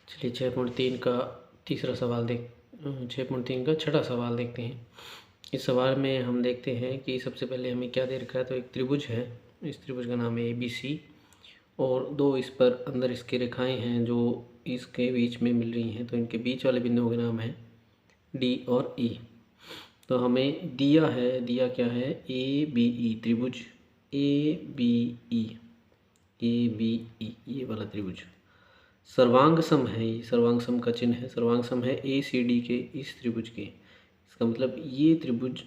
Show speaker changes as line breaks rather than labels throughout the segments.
चलिए 6.3 का तीसरा सवाल 6.3 का छठा सवाल देखते हैं। इस सवाल में हम देखते हैं कि सबसे पहले हमें क्या दे रखा है। तो एक त्रिभुज है, इस त्रिभुज का नाम है ABC और दो इस पर अंदर इसके रेखाएं हैं जो इसके बीच में मिल रही हैं। तो इनके बीच वाले बिंदुओं के नाम है D और E। तो हमें दिया क्या है ABE त्रिभुज ABE ये वाला त्रिभुज सर्वांग सम है। ये सर्वांग सम का चिन्ह है। सर्वांग सम है ACD के इस त्रिभुज के। इसका मतलब ये त्रिभुज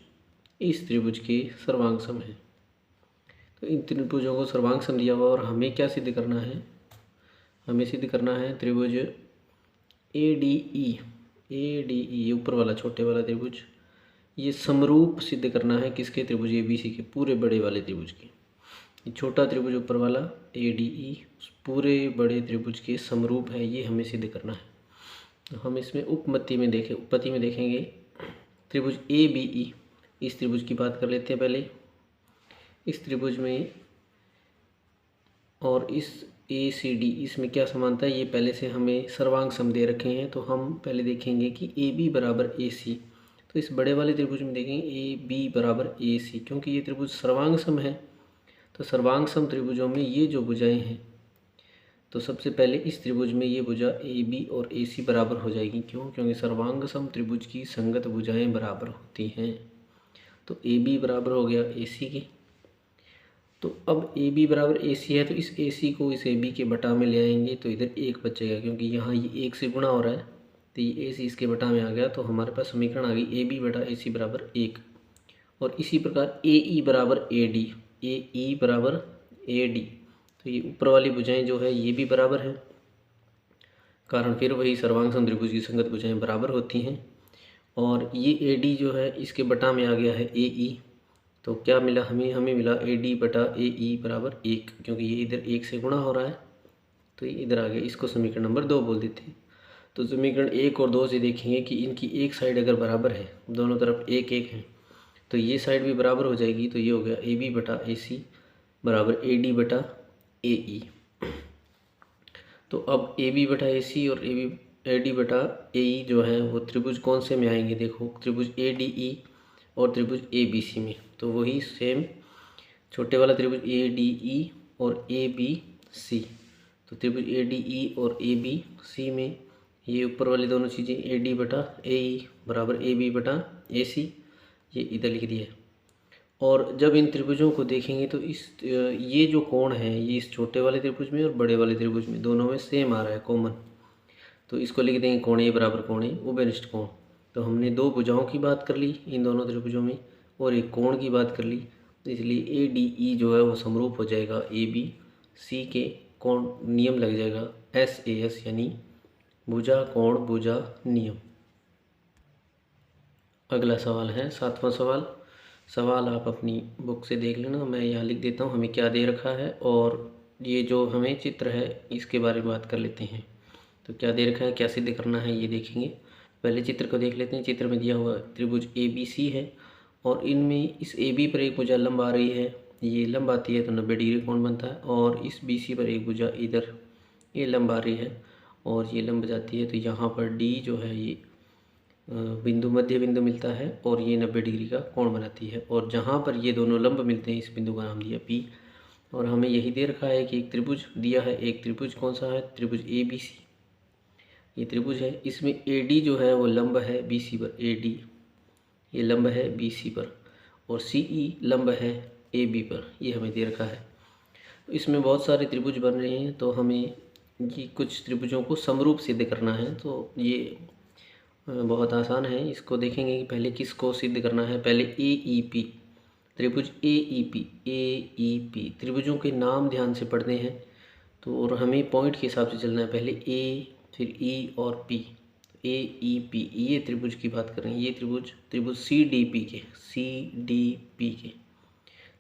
इस त्रिभुज के सर्वांग सम है। तो इन त्रिभुजों को सर्वांग सम दिया हुआ और हमें क्या सिद्ध करना है, हमें सिद्ध करना है त्रिभुज ADE ये ऊपर वाला छोटे वाला त्रिभुज, ये समरूप सिद्ध करना है किसके, त्रिभुज ABC के पूरे बड़े वाले त्रिभुज के। ये छोटा त्रिभुज ऊपर वाला ADE उस पूरे बड़े त्रिभुज के समरूप है, ये हमें सिद्ध करना है। तो हम इसमें उपपत्ति में देखेंगे त्रिभुज ABE। इस त्रिभुज की बात कर लेते हैं पहले। इस त्रिभुज में और इस ACD इसमें क्या समानता है, ये पहले से हमें सर्वांग सम दे रखे हैं। तो हम पहले देखेंगे कि AB बराबर AC। तो इस बड़े वाले त्रिभुज में देखेंगे AB बराबर AC, क्योंकि ये त्रिभुज सर्वांग सम है। तो सर्वांग सम त्रिभुजों में ये जो भुजाएं हैं, तो सबसे पहले इस त्रिभुज में ये भुजा AB और AC बराबर हो जाएगी। क्यों? क्योंकि सर्वांग सम त्रिभुज की संगत भुजाएं बराबर होती हैं। तो AB बराबर हो गया AC के। तो अब AB बराबर AC है, तो इस AC को इस AB के बटा में ले आएंगे तो इधर 1 बचेगा, क्योंकि यहाँ ये 1 से गुणा हो रहा है। तो ये AC इसके बटा में आ गया, तो हमारे पास समीकरण आ गई AB बटा AC बराबर 1। और इसी प्रकार AE बराबर AE बराबर AD। तो ये ऊपर वाली भुजाएं जो है ये भी बराबर है, कारण फिर वही सर्वांग सम त्रिभुज की संगत भुजाएं बराबर होती हैं। और ये AD जो है इसके बटा में आ गया है AE। तो क्या मिला हमें मिला AD बटा AE बराबर 1, क्योंकि ये इधर 1 से गुणा हो रहा है। तो ये इधर आ गया, इसको समीकरण नंबर 2 बोल देते हैं। तो समीकरण 1 और 2 से देखेंगे कि इनकी एक साइड अगर बराबर है, दोनों तरफ 1 है, तो ये साइड भी बराबर हो जाएगी। तो ये हो गया AB बटा AC बराबर AD बटा AE। तो अब AB बटा AC और AD बटा AE जो है वो त्रिभुज कौन से में आएंगे, देखो त्रिभुज ADE और त्रिभुज ABC में। तो वही सेम छोटे वाला त्रिभुज ADE और ABC। तो त्रिभुज ADE और ABC में ये ऊपर वाली दोनों चीज़ें AD बटा AE बराबर AB बटा AC, ये इधर लिख दिया है। और जब इन त्रिभुजों को देखेंगे तो ये जो कोण है ये इस छोटे वाले त्रिभुज में और बड़े वाले त्रिभुज में दोनों में सेम आ रहा है, कॉमन। तो इसको लिख देंगे कोण A बराबर कोण A उभयनिष्ठ कोण। तो हमने दो भुजाओं की बात कर ली इन दोनों त्रिभुजों में और एक कोण की बात कर ली, तो इसलिए ADE जो है वो समरूप हो जाएगा ABC के। कोण नियम लग जाएगा SAS, यानी भुजा कोण भुजा नियम। अगला सवाल है 7वां सवाल आप अपनी बुक से देख लेना, मैं यहाँ लिख देता हूँ हमें क्या दे रखा है। और ये जो हमें चित्र है इसके बारे में बात कर लेते हैं। तो क्या दे रखा है, क्या सिद्ध करना है, ये देखेंगे। पहले चित्र को देख लेते हैं। चित्र में दिया हुआ त्रिभुज ABC है और इनमें इस AB पर एक भुजा लंब आ रही है, ये लंब आती है तो 90 डिग्री कोण बनता है। और इस BC पर एक भुजा इधर ये लंब आ रही है और ये लंब जाती है, तो यहाँ पर D जो है ये मध्य बिंदु मिलता है और ये 90 डिग्री का कोण बनाती है। और जहाँ पर ये दोनों लंब मिलते हैं इस बिंदु का नाम दिया P। और हमें यही दे रखा है कि एक त्रिभुज दिया है, एक त्रिभुज कौन सा है, त्रिभुज ABC ये त्रिभुज है। इसमें AD जो है वो लंब है BC पर, AD ये लंब है BC पर और CE लंब है AB पर, ये हमें दे रखा है। तो इसमें बहुत सारे त्रिभुज बन रहे हैं, तो हमें ये कुछ त्रिभुजों को समरूप सिद्ध करना है। तो ये बहुत आसान है, इसको देखेंगे कि पहले किसको सिद्ध करना है। पहले AEP त्रिभुज AEP त्रिभुजों के नाम ध्यान से पढ़ने हैं। तो और हमें पॉइंट के हिसाब से चलना है, पहले A फिर E और P। AEP ये त्रिभुज की बात कर रहे हैं, ये त्रिभुज CDP के।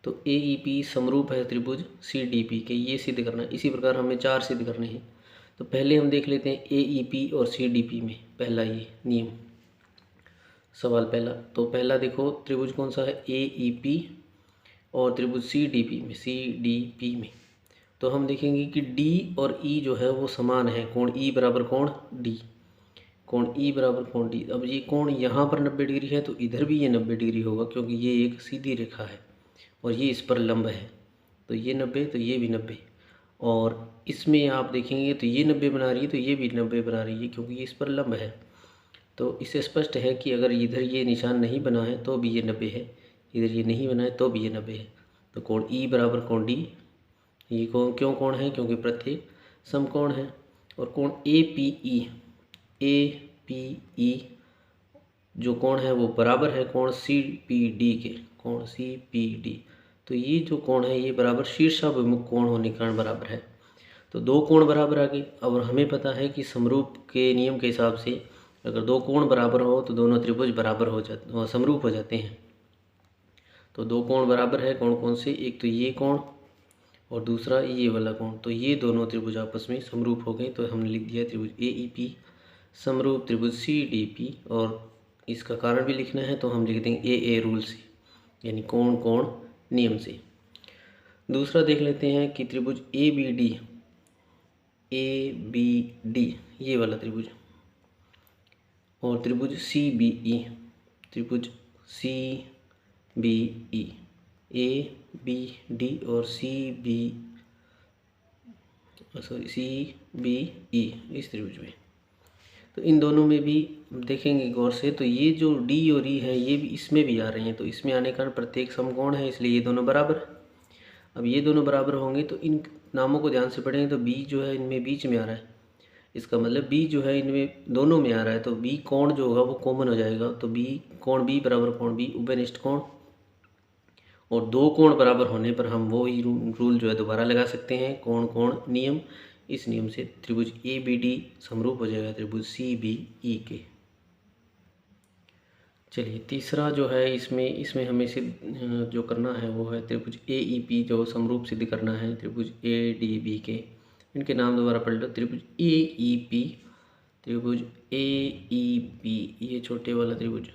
तो AEP समरूप है त्रिभुज CDP के, ये सिद्ध करना है। इसी प्रकार हमें 4 सिद्ध करने हैं। तो पहले हम देख लेते हैं AEP और CDP में पहला ये नियम। सवाल पहला, तो पहला देखो त्रिभुज कौन सा है, AEP और त्रिभुज CDP में। तो हम देखेंगे कि डी और ई जो है वो समान है। कोण ई बराबर कोण डी, कोण ई बराबर कोण डी। अब ये कोण यहाँ पर 90 डिग्री है तो इधर भी ये 90 डिग्री होगा, क्योंकि ये एक सीधी रेखा है और ये इस पर लंब है। तो ये 90 तो ये भी 90, और इसमें आप देखेंगे तो ये 90 बना रही है तो ये भी 90 बना रही है, क्योंकि ये इस पर लंब है। तो इससे स्पष्ट है कि अगर इधर ये निशान नहीं बना है तो भी ये 90 है, इधर ये नहीं बना है तो भी ये 90 है। तो कोण ई बराबर कोण डी। ये कोण क्यों कोण है? क्योंकि प्रत्येक समकोण है। और कोण ए पी ई जो कोण है वो बराबर है कोण सी पी डी के, कोण सी पी डी। तो ये जो कोण है ये बराबर शीर्षाभिमुख कोण होने के कारण बराबर है। तो दो कोण बराबर आ गए। और हमें पता है कि समरूप के नियम के हिसाब से अगर दो कोण बराबर हो तो दोनों त्रिभुज बराबर हो जाते, समरूप हो जाते हैं। तो दो कोण बराबर है, कौन कौन से? एक तो ये कोण और दूसरा ये वाला कोण। तो ये दोनों त्रिभुज आपस में समरूप हो गए। तो हमने लिख दिया त्रिभुज ए ई पी समरूप त्रिभुज सी डी पी। और इसका कारण भी लिखना है तो हम लिख देंगे ए रूल से, यानी कोण कोण नियम से। दूसरा देख लेते हैं कि त्रिभुज ए बी डी ये वाला त्रिभुज, और त्रिभुज C B E A B D और सी बी ई इस त्रिभुज में। तो इन दोनों में भी देखेंगे गौर से, तो ये जो डी और ई है ये भी इसमें भी आ रही हैं। तो इसमें आने के कारण प्रत्येक समकोण है, इसलिए ये दोनों बराबर। अब ये दोनों बराबर होंगे तो इन नामों को ध्यान से पढ़ेंगे तो बी जो है इनमें बीच में आ रहा है, इसका मतलब बी जो है इनमें दोनों में आ रहा है। तो बी कोण जो होगा वो कॉमन हो जाएगा। तो बी कोण बी बराबर कोण बी उभयनिष्ठ कोण। और दो कोण बराबर होने पर हम वो ही रूल जो है दोबारा लगा सकते हैं, कोण कोण नियम। इस नियम से त्रिभुज ए बी डी समरूप हो जाएगा त्रिभुज सी बी ई के। चलिए तीसरा जो है इसमें हमें सिद्ध जो करना है वो है त्रिभुज ए ई पी जो समरूप सिद्ध करना है त्रिभुज ए डी बी के। इनके नाम दोबारा पढ़ लो, त्रिभुज ए ई पी, त्रिभुज ए ई पी ये छोटे वाला त्रिभुज,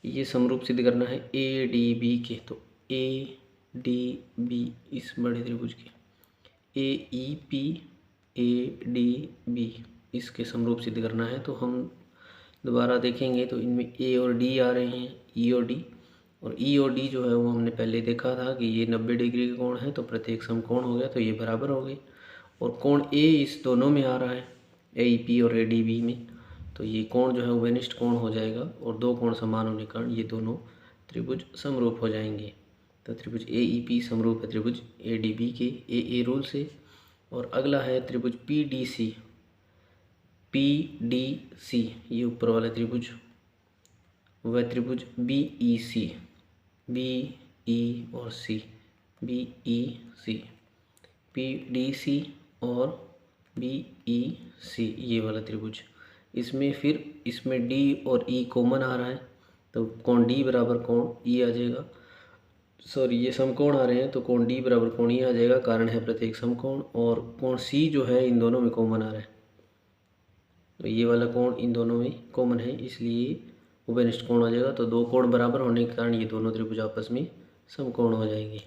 ये समरूप सिद्ध करना है ए डी बी के। तो ए डी बी इस बड़े त्रिभुज के, A E P A D B इसके समरूप सिद्ध करना है। तो हम दोबारा देखेंगे तो इनमें ए और डी आ रहे हैं, ई और डी। और ई और डी जो है वो हमने पहले देखा था कि ये 90 डिग्री का कोण है, तो प्रत्येक समकोण हो गया तो ये बराबर हो गए। और कोण ए इस दोनों में आ रहा है, ए ई पी और ए डी बी में। तो ये कोण जो है उभयनिष्ठ कोण हो जाएगा, और दो कोण समान होने के कारण ये दोनों त्रिभुज समरूप हो जाएंगे। तो त्रिभुज ए ई पी समरूप है त्रिभुज ए डी बी के ए रूल से। और अगला है त्रिभुज पी डी सी ये ऊपर वाला त्रिभुज, वह त्रिभुज बी ई और सी, बी ई सी, पी डी सी और बी ई सी ये वाला त्रिभुज। इसमें डी और ई कॉमन आ रहा है, तो कोण डी बराबर कोण ई आ जाएगा। सॉरी ये समकोण आ रहे हैं तो कोण डी बराबर कोण ई आ जाएगा, कारण है प्रत्येक समकोण। और कोण सी जो है इन दोनों में कॉमन आ रहा है, तो ये वाला कोण इन दोनों में कॉमन है, इसलिए उभयनिष्ठ कोण हो जाएगा। तो दो कोण बराबर होने के कारण ये दोनों त्रिभुज आपस में समकोण हो जाएंगे।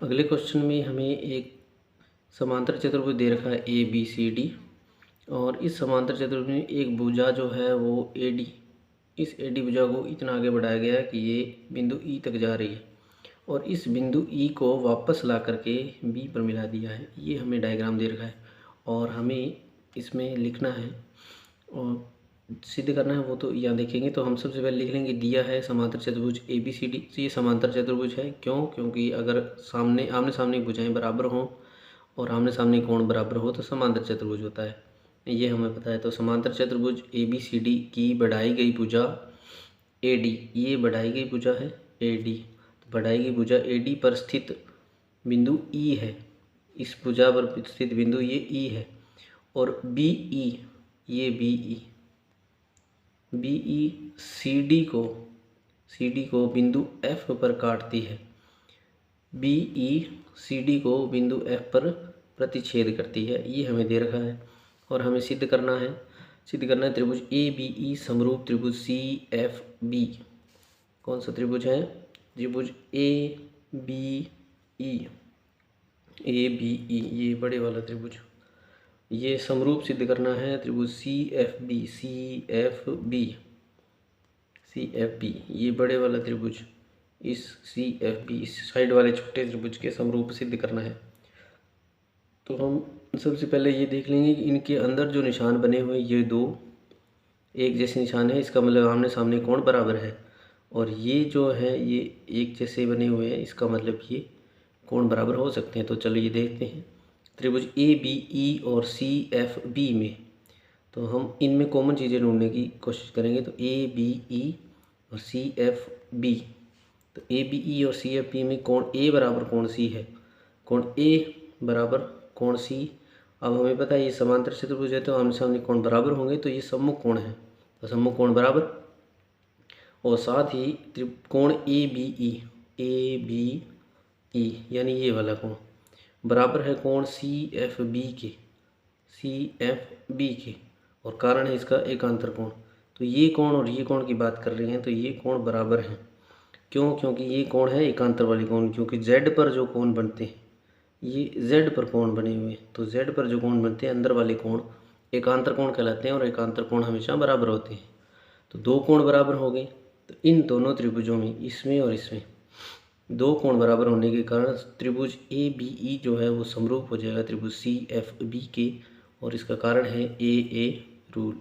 अगले क्वेश्चन में हमें एक समांतर चतुर्भुज दे रखा है ए बी सी डी, और इस समांतर चतुर्भुज में एक भुजा जो है वो ए डी, इस ए डी भुजा को इतना आगे बढ़ाया गया है कि ये बिंदु ई तक जा रही है, और इस बिंदु ई को वापस ला करके बी पर मिला दिया है। ये हमें डायग्राम दे रखा है और हमें इसमें लिखना है और सिद्ध करना है, वो तो यहाँ देखेंगे। तो हम सबसे पहले लिख लेंगे, दिया है समांतर चतुर्भुज ए बी सी डी। तो ये समांतर चतुर्भुज है, क्यों? क्योंकि अगर आमने सामने भुजाएं बराबर हों और आमने सामने कोण बराबर हो तो समांतर चतुर्भुज होता है, ये हमें पता है। तो समांतर चतुर्भुज ए बी सी डी की बढ़ाई गई भुजा ए डी, ये बढ़ाई गई भुजा है ए डी। तो बढ़ाई गई भुजा ए डी पर स्थित बिंदु ई है, इस भुजा पर स्थित बिंदु ये ई है। और बी ई, ये बी ई सी डी को बिंदु एफ पर काटती है, बी ई सी डी को बिंदु एफ पर प्रतिच्छेद करती है, ये हमें दे रखा है। और हमें सिद्ध करना है त्रिभुज ए बी ई समरूप त्रिभुज सी एफ बी। कौन सा त्रिभुज है? त्रिभुज A B E, A B E, ये बड़े वाला त्रिभुज, ये समरूप सिद्ध करना है त्रिभुज C F B, C F B, C F B, ये बड़े वाला त्रिभुज इस सी एफ बी, इस साइड वाले छोटे त्रिभुज के समरूप सिद्ध करना है। तो हम सबसे पहले ये देख लेंगे कि इनके अंदर जो निशान बने हुए ये दो एक जैसे निशान है, इसका मतलब आमने सामने कोण बराबर है। और ये जो है ये एक जैसे बने हुए हैं, इसका मतलब ये कोण बराबर हो सकते हैं। तो चलो ये देखते हैं त्रिभुज ए बी ई और सी एफ बी में, तो हम इनमें कॉमन चीज़ें ढूंढने की कोशिश करेंगे। तो ए बी ई और सी एफ बी, तो ए बी ई और सी एफ बी में कोण ए बराबर कोण सी है, कोण ए बराबर कोण सी। अब हमें पता है ये समांतर चतुर्भुज है तो आमने सामने कोण बराबर होंगे, तो ये सम्मुख कोण है, तो सम्मुख कोण बराबर। और साथ ही त्रिकोण A B E, A B E यानी ये वाला कोण बराबर है कोण सी एफ बी के, सी एफ बी के, और कारण है इसका एकांतर कोण। तो ये कोण और ये कोण की बात कर रहे हैं, तो ये कोण बराबर हैं। क्यों? क्योंकि ये कोण है एकांतर वाली कोण, क्योंकि z पर जो कोण बनते हैं ये z पर कोण बने हुए हैं, तो z पर जो कोण बनते हैं अंदर वाले कोण एकांतर कोण कहलाते हैं, और एकांतर कोण हमेशा बराबर होते हैं। तो दो कोण बराबर हो गए, तो इन दोनों त्रिभुजों में, इसमें और इसमें दो कोण बराबर होने के कारण त्रिभुज ए बी ई जो है वो समरूप हो जाएगा त्रिभुज सी एफ बी के, और इसका कारण है ए रूल।